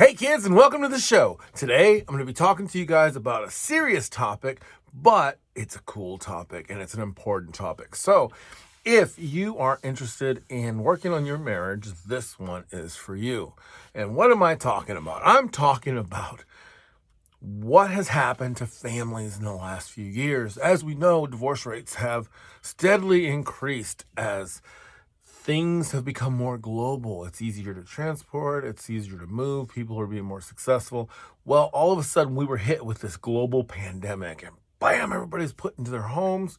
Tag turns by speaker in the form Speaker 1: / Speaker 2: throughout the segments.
Speaker 1: Hey kids, and welcome to the show. Today, I'm going to be talking to you guys about a serious topic, but it's a cool topic and it's an important topic. So, if you are interested in working on your marriage, this one is for you. And what am I talking about? I'm talking about what has happened to families in the last few years. As we know, divorce rates have steadily increased as things have become more global. It's easier to transport, it's easier to move, people are being more successful. Well, all of a sudden, we were hit with this global pandemic, and bam, everybody's put into their homes.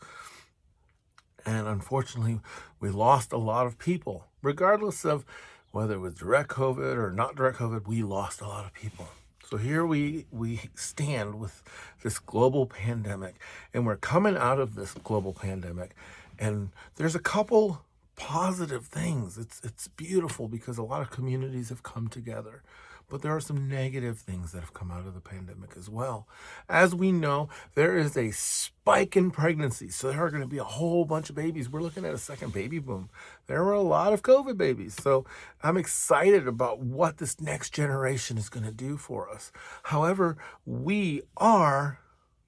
Speaker 1: And unfortunately, we lost a lot of people. Regardless of whether it was direct COVID or not direct COVID, we lost a lot of people. So here we stand with this global pandemic, and we're coming out of this global pandemic, and there's a couple positive things. It's beautiful because a lot of communities have come together. But there are some negative things that have come out of the pandemic as well. As we know, there is a spike in pregnancy. So there are going to be a whole bunch of babies. We're looking at a second baby boom. There were a lot of COVID babies. So I'm excited about what this next generation is going to do for us. However, we are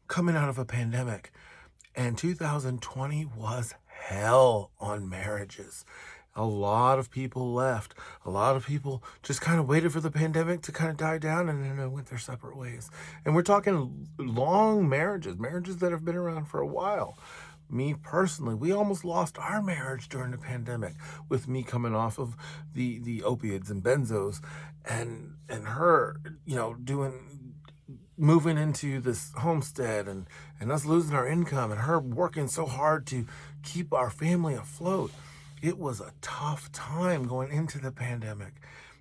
Speaker 1: coming out of a pandemic, and 2020 was hell on marriages. A lot of people left. A lot of people just kind of waited for the pandemic to kind of die down, and then they went their separate ways. And we're talking long marriages that have been around for a while. Me personally, we almost lost our marriage during the pandemic, with me coming off of the opiates and benzos, and her, moving into this homestead, and us losing our income, and her working so hard to keep our family afloat. It was a tough time going into the pandemic.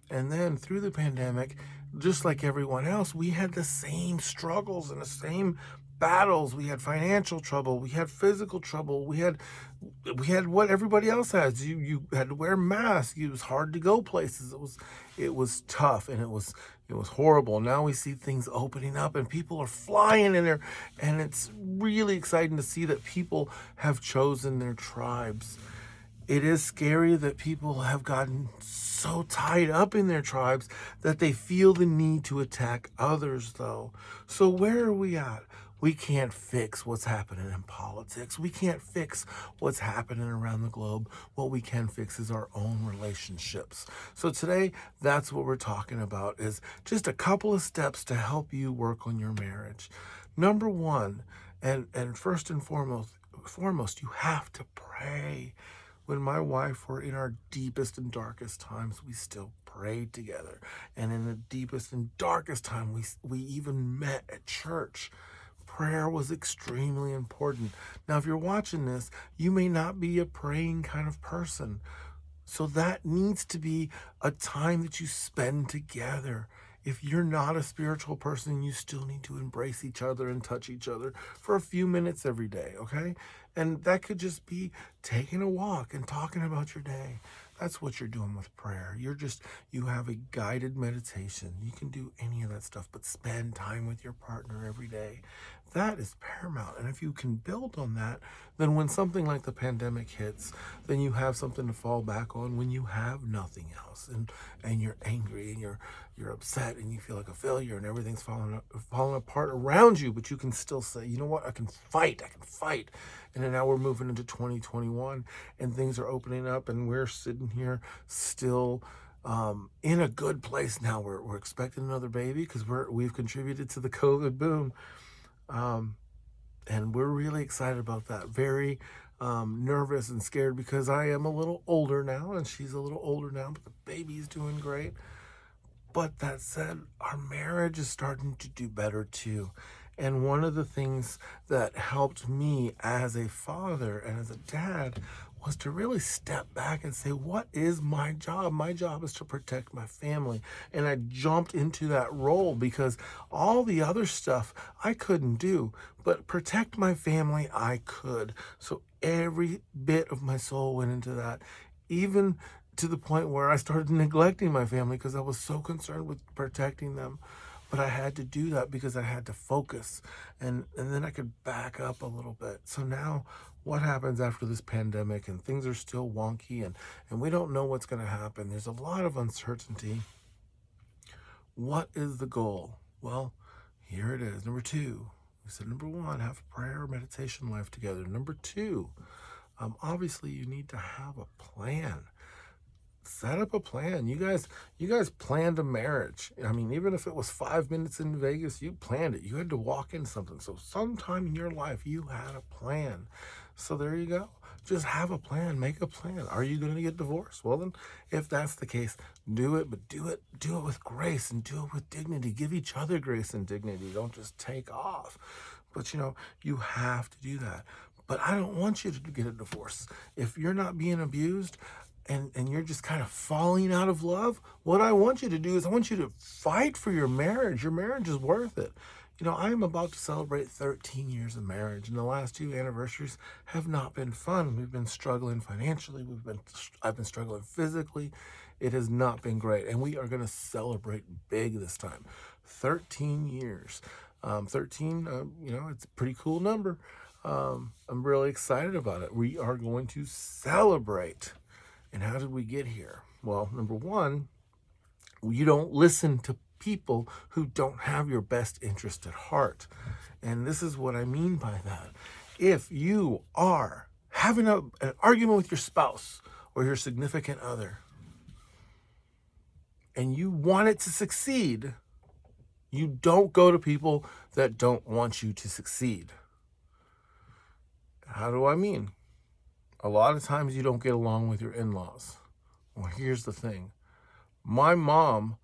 Speaker 1: And then through the pandemic, just like everyone else, we had the same struggles and the same battles. We had financial trouble, we had physical trouble, we had what everybody else has. You had to wear masks. It was hard to go places. It was tough, and it was horrible. Now we see things opening up and people are flying in there, and it's really exciting to see that people have chosen their tribes. It is scary that people have gotten so tied up in their tribes that they feel the need to attack others, though. So where are we at? We can't fix what's happening in politics. We can't fix what's happening around the globe. What we can fix is our own relationships. So today, that's what we're talking about, is just a couple of steps to help you work on your marriage. Number one, and first and foremost, you have to pray. When my wife were in our deepest and darkest times, we still prayed together. And in the deepest and darkest time, we even met at church. Prayer was extremely important. Now, if you're watching this, you may not be a praying kind of person. So that needs to be a time that you spend together. If you're not a spiritual person, you still need to embrace each other and touch each other for a few minutes every day, okay? And that could just be taking a walk and talking about your day. That's what you're doing with prayer. You have a guided meditation. You can do any of that stuff, but spend time with your partner every day. That is paramount. And if you can build on that, then when something like the pandemic hits, then you have something to fall back on when you have nothing else, and you're angry, and you're upset, and you feel like a failure, and everything's falling apart around you, but you can still say, you know what, I can fight. And then now we're moving into 2021, and things are opening up, and we're sitting here still in a good place now. We're expecting another baby because we've contributed to the COVID boom. And we're really excited about that. Very nervous and scared because I am a little older now, and she's a little older now, but the baby's doing great. But that said, our marriage is starting to do better too. And one of the things that helped me as a father and as a dad was to really step back and say, what is my job? My job is to protect my family. And I jumped into that role because all the other stuff I couldn't do, but protect my family, I could. So every bit of my soul went into that, even to the point where I started neglecting my family because I was so concerned with protecting them. But I had to do that because I had to focus, and then I could back up a little bit. So now what happens after this pandemic, and things are still wonky, and we don't know what's going to happen. There's a lot of uncertainty. What is the goal? Well, here it is. Number 2. We said number 1, have a prayer or meditation life together. Number 2, obviously you need to have a plan. Set up a plan. You guys planned a marriage. I mean, even if it was 5 minutes in Vegas, you planned it. You had to walk in something. So sometime in your life, you had a plan. So there you go. Just have a plan. Make a plan. Are you going to get divorced? Well, then, if that's the case, do it. But do it with grace and do it with dignity. Give each other grace and dignity. Don't just take off. But you have to do that. But I don't want you to get a divorce. If you're not being abused, and you're just kind of falling out of love, what I want you to do is I want you to fight for your marriage. Your marriage is worth it. I'm about to celebrate 13 years of marriage, and the last 2 anniversaries have not been fun. We've been struggling financially. I've been struggling physically. It has not been great, and we are going to celebrate big this time. 13 years. 13, it's a pretty cool number. I'm really excited about it. We are going to celebrate. And how did we get here? Well, number 1, you don't listen to people who don't have your best interest at heart. And this is what I mean by that. If you are having an argument with your spouse or your significant other, and you want it to succeed, you don't go to people that don't want you to succeed. How do I mean? A lot of times you don't get along with your in-laws. Well, here's the thing. My mom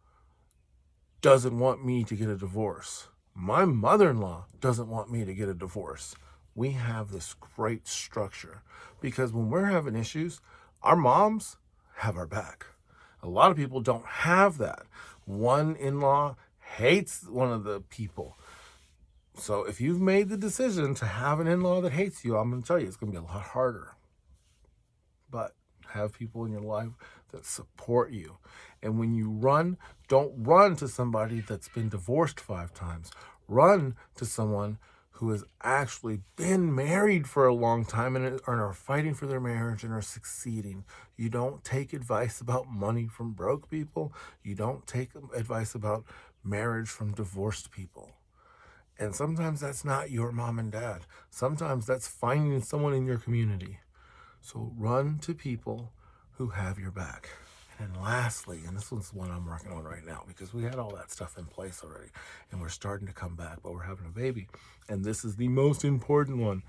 Speaker 1: doesn't want me to get a divorce. My mother-in-law doesn't want me to get a divorce. We have this great structure because when we're having issues, our moms have our back. A lot of people don't have that. One in-law hates one of the people. So if you've made the decision to have an in-law that hates you, I'm going to tell you, it's going to be a lot harder. But have people in your life that support you. And when you run, don't run to somebody that's been divorced 5 times. Run to someone who has actually been married for a long time and are fighting for their marriage and are succeeding. You don't take advice about money from broke people. You don't take advice about marriage from divorced people. And sometimes that's not your mom and dad. Sometimes that's finding someone in your community. So run to people who have your back. And then lastly, and this one's the one I'm working on right now because we had all that stuff in place already and we're starting to come back, but we're having a baby. And this is the most important one.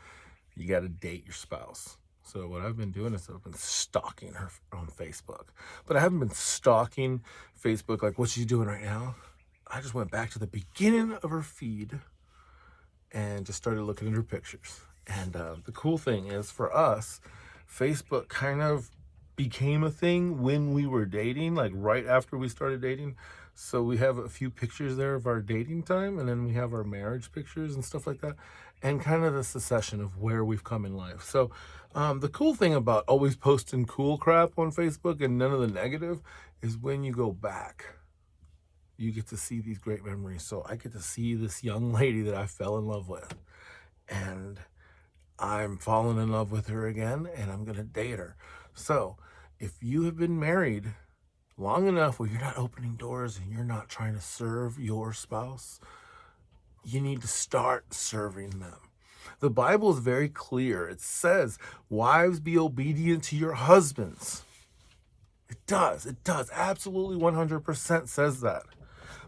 Speaker 1: You got to date your spouse. So what I've been doing is I've been stalking her on Facebook. But I haven't been stalking Facebook like what she's doing right now. I just went back to the beginning of her feed and just started looking at her pictures. And the cool thing is for us, Facebook kind of became a thing when we were dating, like right after we started dating. So we have a few pictures there of our dating time, and then we have our marriage pictures and stuff like that, and kind of the succession of where we've come in life. So the cool thing about always posting cool crap on Facebook and none of the negative is when you go back, you get to see these great memories. So I get to see this young lady that I fell in love with, and I'm falling in love with her again, and I'm going to date her. So if you have been married long enough where you're not opening doors and you're not trying to serve your spouse, you need to start serving them. The Bible is very clear. It says, wives, be obedient to your husbands. It does. Absolutely 100% says that.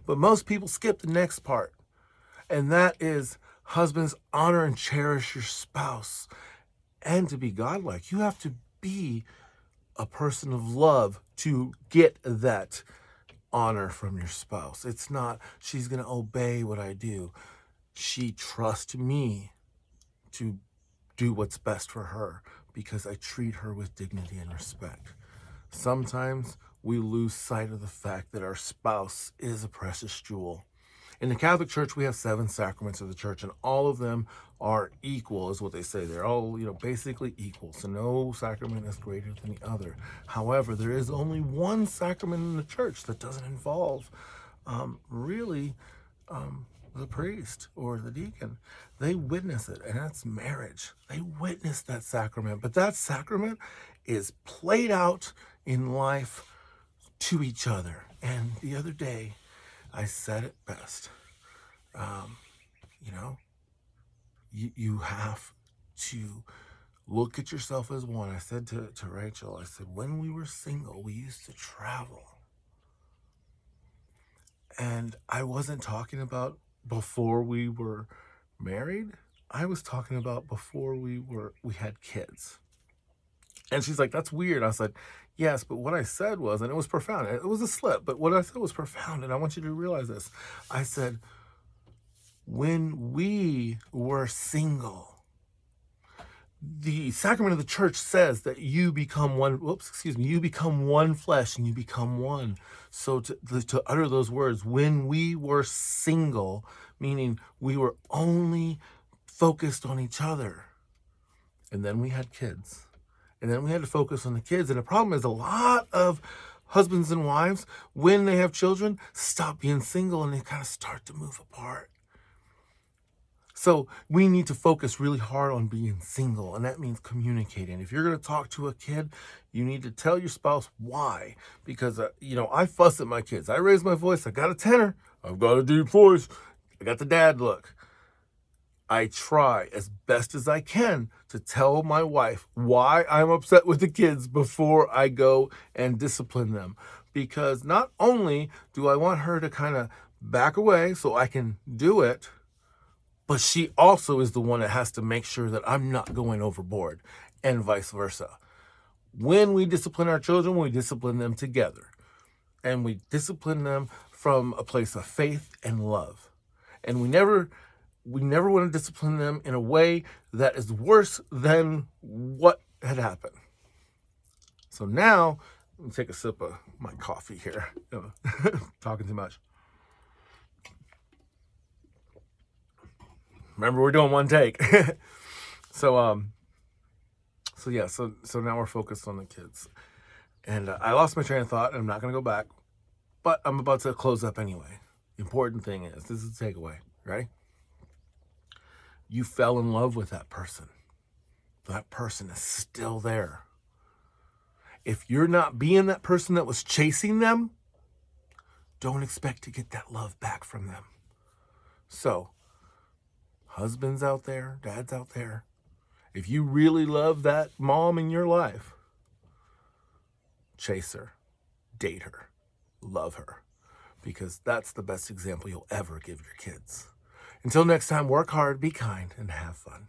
Speaker 1: But most people skip the next part. And that is, husbands, honor and cherish your spouse. And to be godlike, you have to be a person of love to get that honor from your spouse. It's not, she's going to obey what I do. She trusts me to do what's best for her because I treat her with dignity and respect. Sometimes we lose sight of the fact that our spouse is a precious jewel. In the Catholic Church, we have 7 sacraments of the church, and all of them are equal, is what they say. They're all, basically equal. So no sacrament is greater than the other. However, there is only one sacrament in the church that doesn't involve the priest or the deacon. They witness it, and that's marriage. They witness that sacrament, but that sacrament is played out in life to each other. And the other day, I said it best. You know, you have to look at yourself as one. I said to Rachel, I said, when we were single, we used to travel. And I wasn't talking about before we were married. I was talking about before we had kids. And she's like, that's weird. I was like, yes, but what I said was, and it was profound. It was a slip, but what I said was profound. And I want you to realize this. I said, when we were single, the sacrament of the church says that you become one, you become one flesh and you become one. So to utter those words, when we were single, meaning we were only focused on each other. And then we had kids. And then we had to focus on the kids. And the problem is a lot of husbands and wives, when they have children, stop being single and they kind of start to move apart. So we need to focus really hard on being single, and that means communicating. If you're going to talk to a kid, you need to tell your spouse why. Because, I fuss at my kids. I raise my voice. I got a tenor. I've got a deep voice. I got the dad look. I try as best as I can to tell my wife why I'm upset with the kids before I go and discipline them. Because not only do I want her to kind of back away so I can do it, but she also is the one that has to make sure that I'm not going overboard, and vice versa. When we discipline our children, we discipline them together. And we discipline them from a place of faith and love. And we never want to discipline them in a way that is worse than what had happened. So now, let me take a sip of my coffee here. Talking too much. Remember, we're doing one take. So now we're focused on the kids. And I lost my train of thought, and I'm not going to go back. But I'm about to close up anyway. The important thing is, this is the takeaway, right? You fell in love with that person. That person is still there. If you're not being that person that was chasing them, don't expect to get that love back from them. So, husbands out there, dads out there, if you really love that mom in your life, chase her, date her, love her, because that's the best example you'll ever give your kids. Until next time, work hard, be kind, and have fun.